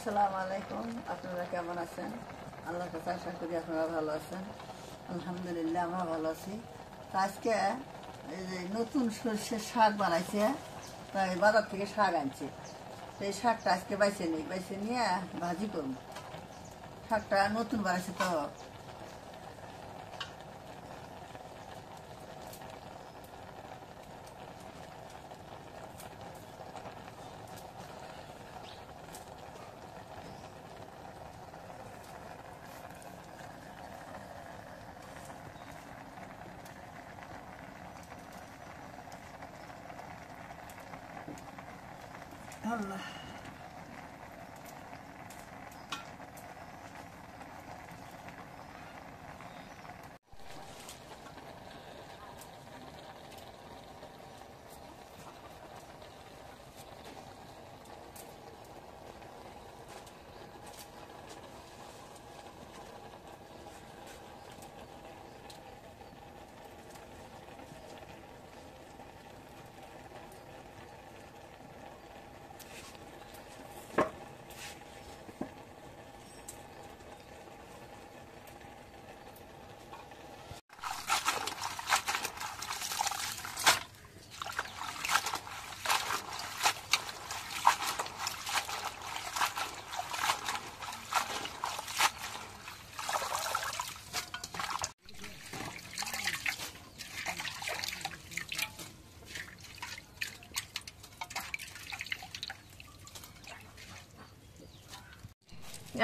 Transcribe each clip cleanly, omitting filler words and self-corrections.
আসসালামু আলাইকুম। আপনারা কেমন আছেন? আল্লাহর কাছে আশা করি আপনারা ভালো আছেন। আলহামদুলিল্লাহ আমরা ভালো আছি। তো আজকে এই যে নতুন সরষের শাক বানাইছে, তাই বাজার থেকে শাক আনছি। তো এই শাকটা আজকে বাইছে নিয়ে ভাজি করব। শাকটা নতুন বানাইছে তো। আল্লাহ,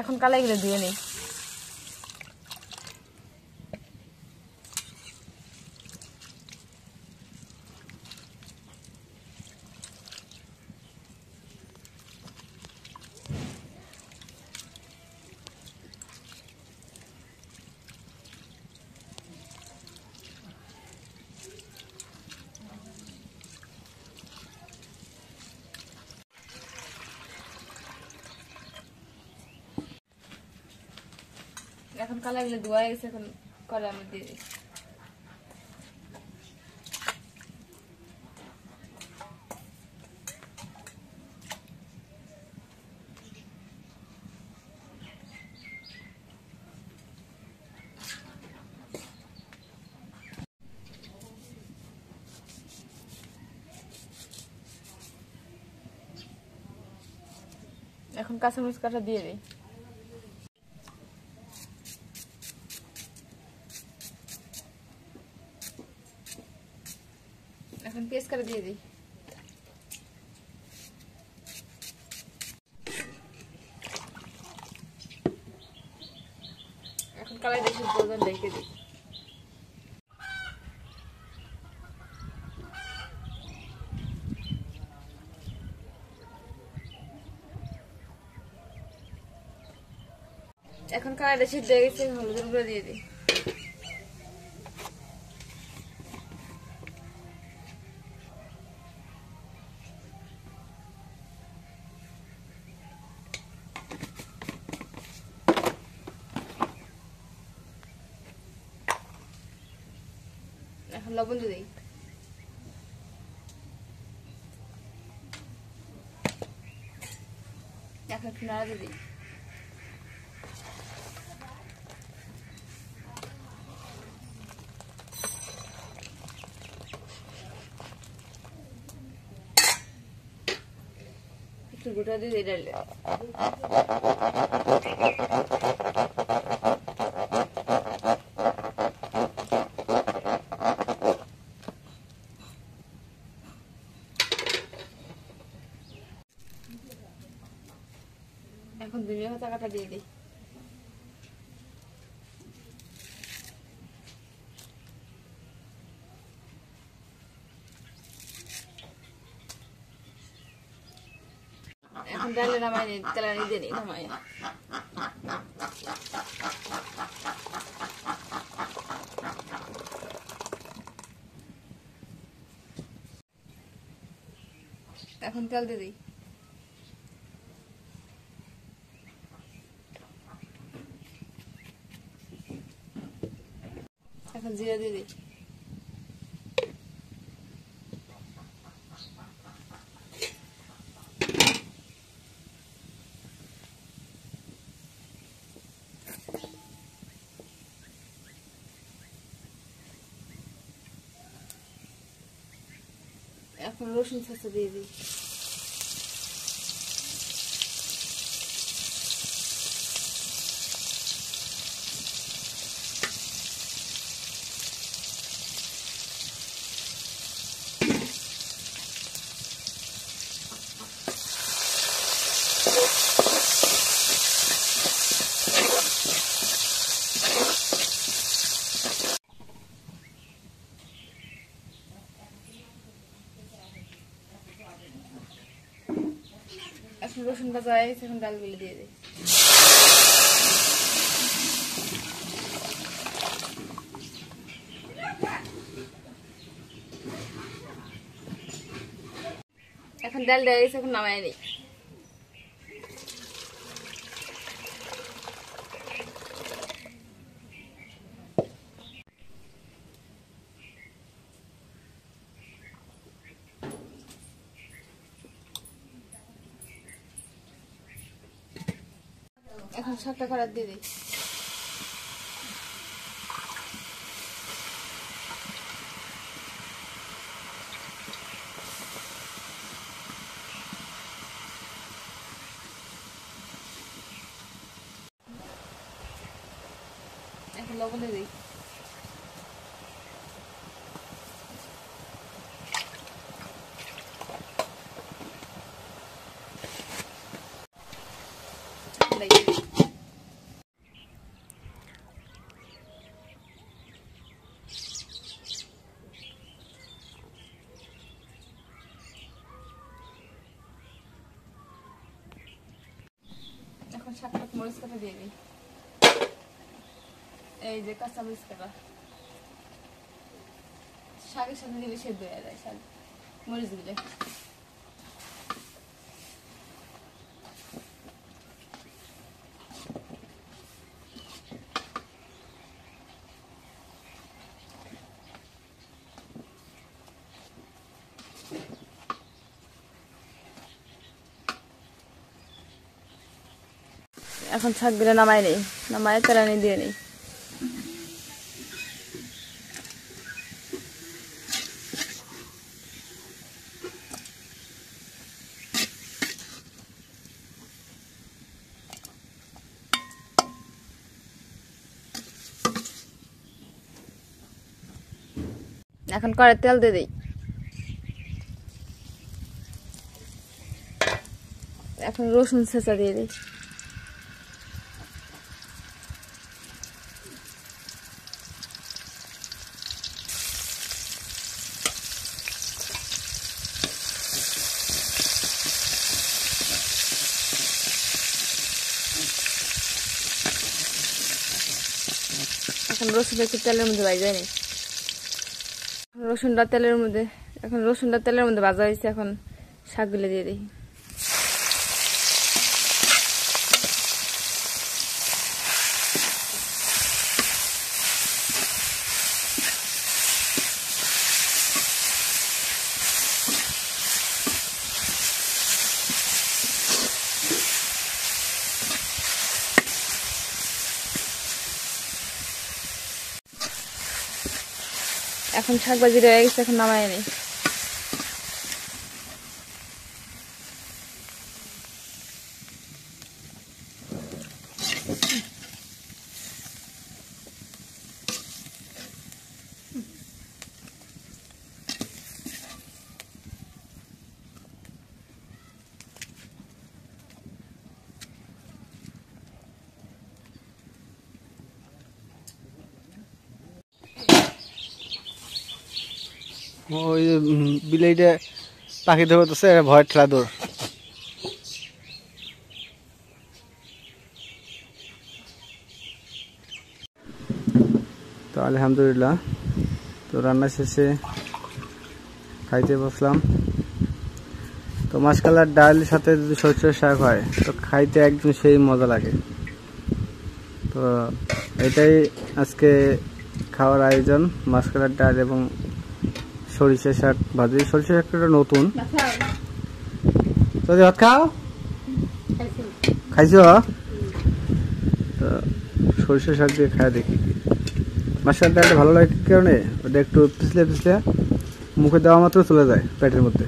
এখন কালাইগুলো দিয়ে নেই। এখন কালাইগুলো ধোয়া গেছে, এখন কড়াইর মধ্যে দিয়ে দিই। এখন কাঁচামরিচ কাটা দিয়ে দিই। এখন পেস্ট করে দিয়ে দিই। এখন কালাই দেখি গোলদন রেখে দিই। এখন কালাইটা সিদ্ধ হয়ে গেছে, হলুদের গুঁড়ো দিয়ে দিই। এখন লবণ দিয়ে দিই। এখন একটু নাড়া দিয়ে দিই। একটু গোটা দিয়ে দিই ডালে। এখন ধনিয়া পাতা কাটা দিয়ে দিই। এখন ডালে নামাই নিই, তেলানি দিয়ে নিই নামাই। এখন তেল দিয়ে দিই। এখন জিরা দিয়ে দিই। এখন রসুন ছেঁচা দিয়ে দিই। এখন রসুন ভাজা হয়ে গেছে, এখন ডালগুলো দিয়ে দিই। এখন ডাল দেওয়া গেছে, এখন নামাই দিই। এখন শাকটা করার দিয়ে দিই। এখন লবণ দিয়ে দিই। এখন শাকটা মরিচ কাটা দিয়ে দিই। এই যে কাঁচা মরিচ কাটা শাকের সাথে দিলে সেদ্ধ হয়ে যায় শাক মরিচ দিলে। এখন শাকগুলো নামাই নেই, নামাই তেলানি দিয়ে নেই। এখন কড়াই তেল দিয়ে দিই। এখন রসুন ছেঁচা দিয়ে দিই। এখন রসুনটা একটু তেলের মধ্যে ভাজা নেই। রসুনটা তেলের মধ্যে ভাজা হয়েছে। এখন শাকগুলো দিয়ে দিই। এখন শাক ভাজি হয়ে গেছে, এখন নামাই নেই। ওই বিলাইটা পাখি ধরতেছে, ভয়ের ঠেলা দৌড়। তো আলহামদুলিল্লাহ, তো রান্না শেষে খাইতে বসলাম। তো মাশকালার ডালের সাথে যদি সরষের শাক হয় তো খাইতে একদম সেই মজা লাগে। তো এটাই আজকে খাওয়ার আয়োজন, মাশকালার ডাল এবং সরিষার শাক ভাজি। সরিষার শাকটা নতুন, যদি ভাত খাও খাইছ। তো সরিষার শাক দিয়ে খাওয়া দেখি। মাছের ডালটা ভালো লাগে কি কারণে, ওটা একটু পিছলে পিছলে মুখে দেওয়া মাত্র চলে যায় পেটের মধ্যে।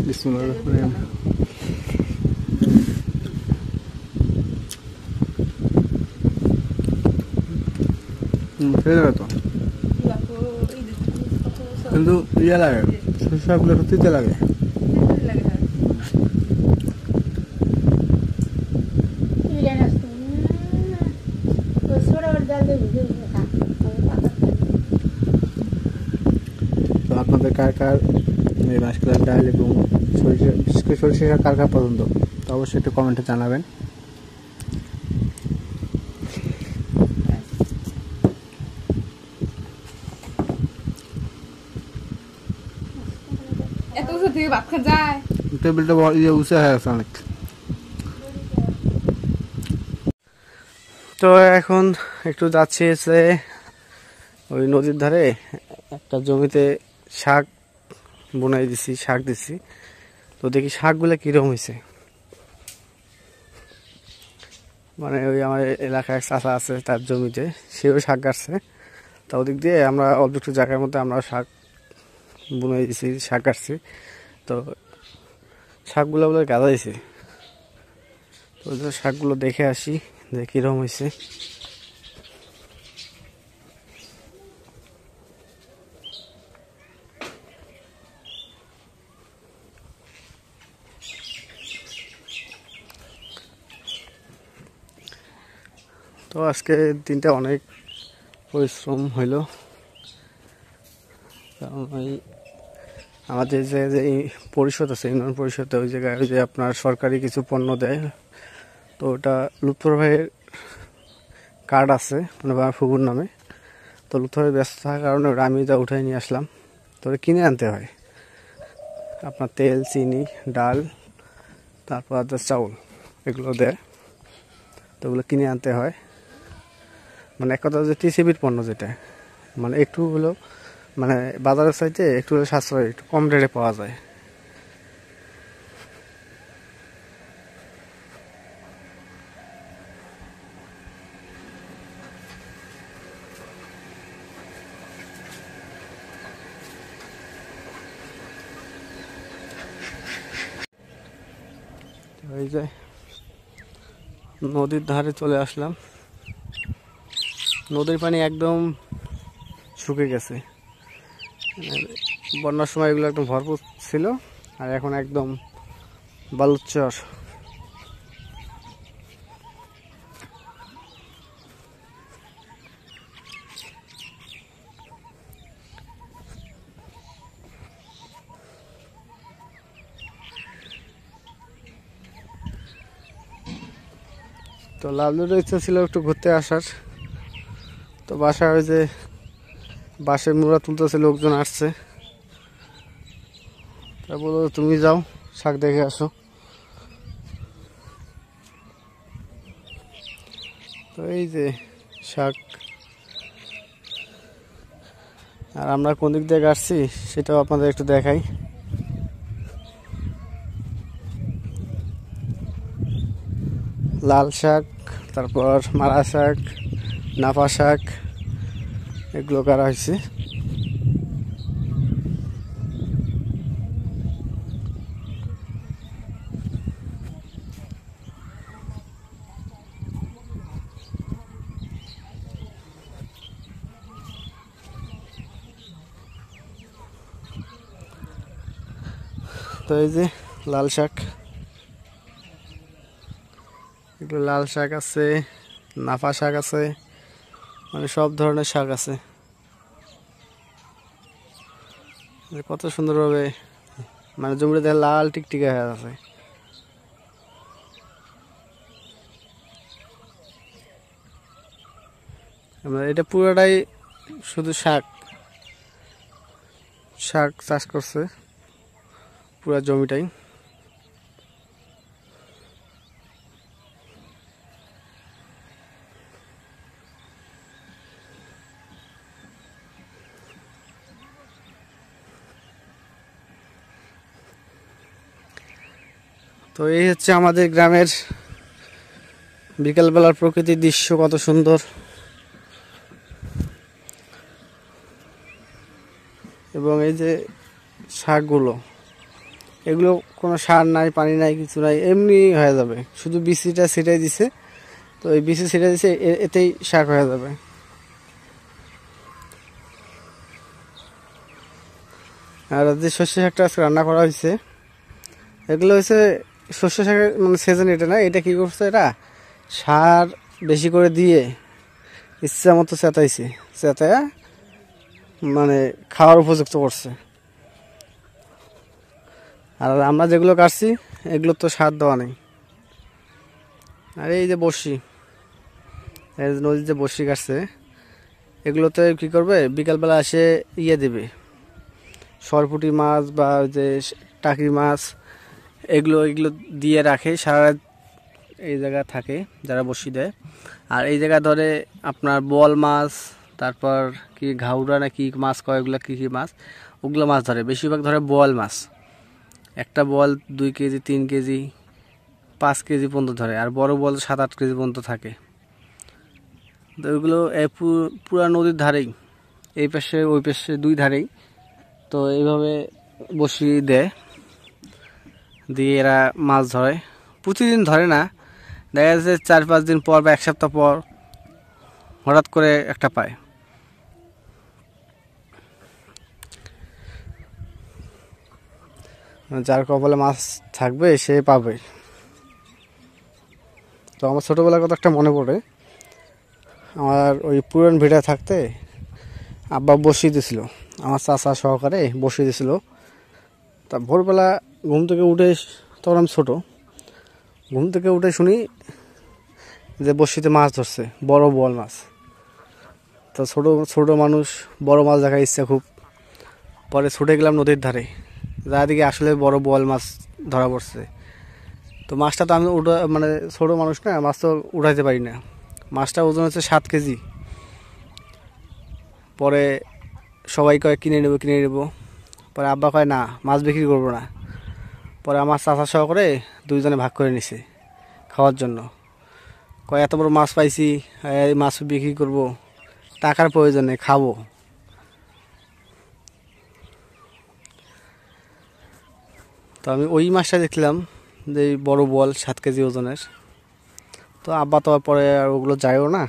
বিসমিল্লাহির রহমানির রহিম। খেয়ে যাবে তো, কিন্তু ইয়ে লাগে, সরিষাগুলো সত্যিতে লাগে। তো আপনাদের কার কার এই মাসকালার ডাল এবং সরিষা, বিশেষ করে সরিষা কার কার পছন্দ, তো অবশ্যই একটু কমেন্টে জানাবেন। এত উঁচু থেকে ভাত খাওয়া যায়? টেবিলটা ইয়ে উঁচু হয়ে গেছে অনেক। তো এখন একটু যাচ্ছি এসে ওই নদীর ধারে একটা জমিতে শাক বুনাই দিছি, শাক দিছি। তো দেখি শাকগুলো কিরকম হয়েছে। মানে ওই আমার এলাকায় চাষা আছে, তার জমিতে সেও শাক গাছছে। তা ওদিক দিয়ে আমরা অল্প একটু জায়গার মধ্যে আমরা শাক বুনাই দিছি, শাক গাছছি। তো শাকগুলো বলে গাঁদা দিয়েছে। তো শাকগুলো দেখে আসি যে কিরকম হয়েছে। তো আজকে দিনটা অনেক পরিশ্রম হইল, কারণ ওই আমাদের যে পরিষদ আছে, ইউনিয়ন পরিষদ, ওই জায়গায় ওই যে আপনার সরকারি কিছু পণ্য দেয়। তো ওটা লুৎফর ভাইয়ের কার্ড আছে, মানে আমার ফুকুর নামে। তো লুৎফর ভাই ব্যস্ত থাকার কারণে ওটা আমি যা উঠাই নিয়ে আসলাম। তো ওটা কিনে আনতে হয়, আপনার তেল, চিনি, ডাল, তারপর চাউল এগুলো দেয়। তো ওগুলো কিনে আনতে হয়। মানে এক কথা যে টিসিবির পণ্য, যেটা মানে একটু হলেও মানে বাজারের চাইতে একটু হলেও সাশ্রয়, একটু কম রেটে পাওয়া যায়। এই যে নদীর ধারে চলে আসলাম। নদীর পানি একদম শুকিয়ে গেছে। বন্যার সময় এগুলো একদম ভরপুর ছিল, আর এখন একদম বালুচর। তো লাভলুর ইচ্ছা ছিল একটু ঘুরতে আসার। তো বাসায় ওই যে বাসে মুড়া তুলতেছে, লোকজন আসছে। তা বলো তুমি যাও, শাক দেখে আসো। তো এই যে শাক, আর আমরা কোন দিক দিয়ে আসছি সেটাও আপনাদের একটু দেখাই। লাল শাক, তারপর মারা শাক, নাফা শাক, এগুলো করা হয়েছে। তো এই যে লাল শাক, এগুলো লাল শাক আছে, নাফা শাক আছে, মানে সব ধরনের শাক আছে। কত সুন্দরভাবে মানে জমিটা দেখে লাল টিকটিকা হয়ে আছে। এটা পুরোটাই শুধু শাক, শাক চাষ করছে পুরো জমিটাই। তো এই হচ্ছে আমাদের গ্রামের বিকালবেলার প্রকৃতির দৃশ্য, কত সুন্দর। এবং এই যে শাকগুলো, এগুলো কোনো সার নাই, পানি নাই, কিছু নাই, এমনি হয়ে যাবে। শুধু বিচিটা ছিটাই দিছে, তো এই বিচি ছিটাই দিছে, এতেই শাক হয়ে যাবে। আর যে সর্ষে শাকটা আজকে রান্না করা হয়েছে, এগুলো হচ্ছে সর্ষে শাকের মানে সিজন এটা না, এটা কি করছে, এটা সার বেশি করে দিয়ে ইচ্ছা মতো চেতাইছে, চেতায়া মানে খাওয়ার উপযুক্ত করছে। আর আমরা যেগুলো কাটছি এগুলো তো সার দেওয়া নেই। আর এই যে বড়শি, এই যে নদীর যে বড়শি কাটছে, এগুলোতে কি করবে, বিকালবেলা এসে দেবে, সরপুঁটি মাছ বা যে টাকি মাছ, এগুলো দিয়ে রাখে, সারা রাত এই জায়গায় থাকে যারা বড়শি দেয়। আর এই জায়গা ধরে আপনার বোয়াল মাছ, তারপর কি ঘাউড়া না কি মাছ কয়, ওগুলো কী কী মাছ, ওগুলো মাছ ধরে, বেশিরভাগ ধরে বোয়াল মাছ। একটা বোয়াল 2 কেজি 3 কেজি 5 কেজি পর্যন্ত ধরে, আর বড় বোয়াল 7-8 কেজি পর্যন্ত থাকে। তো ওইগুলো পুরা নদীর ধারেই, এই পাশে ওই পাশে 2 ধারেই, তো এইভাবে বসি দেয়, দিয়ে এরা মাছ ধরে। প্রতিদিন ধরে না, দেখা যাচ্ছে 4-5 দিন পর বা 1 সপ্তাহ পর হঠাৎ করে একটা পায়। যার কপালে মাছ থাকবে সে পাবে। তো আমার ছোটোবেলার কথা একটা মনে পড়ে, আমার ওই পুরান ভিড়ে থাকতে আব্বা বসিয়ে দিয়েছিল, আমার চাচা সহকারে বসিয়ে দিয়েছিল। তা ভোরবেলা ঘুম থেকে উঠে, তখন আমি ছোটো, ঘুম থেকে উঠে শুনি যে বড়শিতে মাছ ধরছে, বড় বোয়াল মাছ। তো ছোটো মানুষ, বড় মাছ দেখার ইচ্ছা খুব। পরে ছুটে গেলাম নদীর ধারে, যা দিকে আসলে বড় বোয়াল মাছ ধরা পড়ছে। তো মাছটা তো আমি মানে ছোটো মানুষ না, মাছ তো উঠাইতে পারি না। মাছটা ওজন হচ্ছে 7 কেজি। পরে সবাই কয় কিনে নেবো। পরে আব্বা কয় না, মাছ বিক্রি করবো না। পরে আমার চাচা সহ করে 2 জনে ভাগ করে নিছে খাওয়ার জন্য। কয় এত বড় মাছ পাইছি, এই মাছ বিক্রি করব, টাকার প্রয়োজন নেই, খাবো। তো আমি ওই মাছটা দেখলাম যে বড় বোয়াল 7 কেজি ওজনের। তো আব্বা তো পরে আর ওগুলো যায়ও না,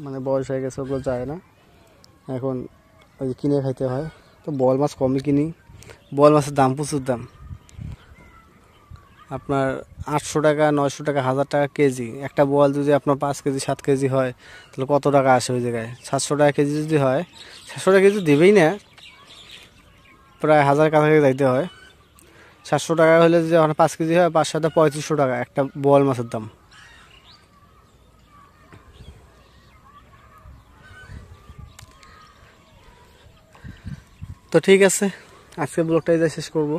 মানে বয়স হয়ে গেছে, ওগুলো যায় না, এখন ওই কিনে খাইতে হয়। তো বোয়াল মাছ কমই কিনি। বোয়াল মাছের দাম প্রচুর দাম, আপনার 800 টাকা 900 টাকা 1000 টাকা কেজি। একটা বোয়াল যদি আপনার 5 কেজি 7 কেজি হয়, তাহলে কত টাকা আসে ওই জায়গায়? 700 টাকা কেজি যদি হয়, 700 টাকা কেজি দেবেই না, প্রায় 1000 কাছাকাছি যাইতে হয়। 700 টাকা হলে যদি ওখানে 5 কেজি হয়, 5-7 3500 টাকা একটা বোয়াল মাছের দাম। তো ঠিক আছে, আজকে ব্লগটাই শেষ করব।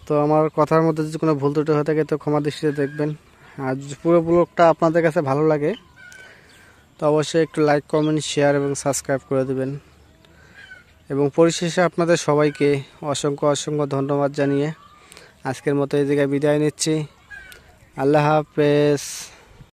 তো আমার কথার মধ্যে যদি কোনো ভুল ত্রুটি হয়ে থাকে তো ক্ষমা দৃষ্টিতে দেখবেন। আর পুরো ব্লগটা আপনাদের কাছে ভালো লাগে তো অবশ্যই একটু লাইক, কমেন্ট, শেয়ার এবং সাবস্ক্রাইব করে দেবেন। এবং পরিশেষে আপনাদের সবাইকে অসংখ্য ধন্যবাদ জানিয়ে আজকের মতো এই জায়গায় বিদায় নিচ্ছি। আল্লাহ হাফেজ।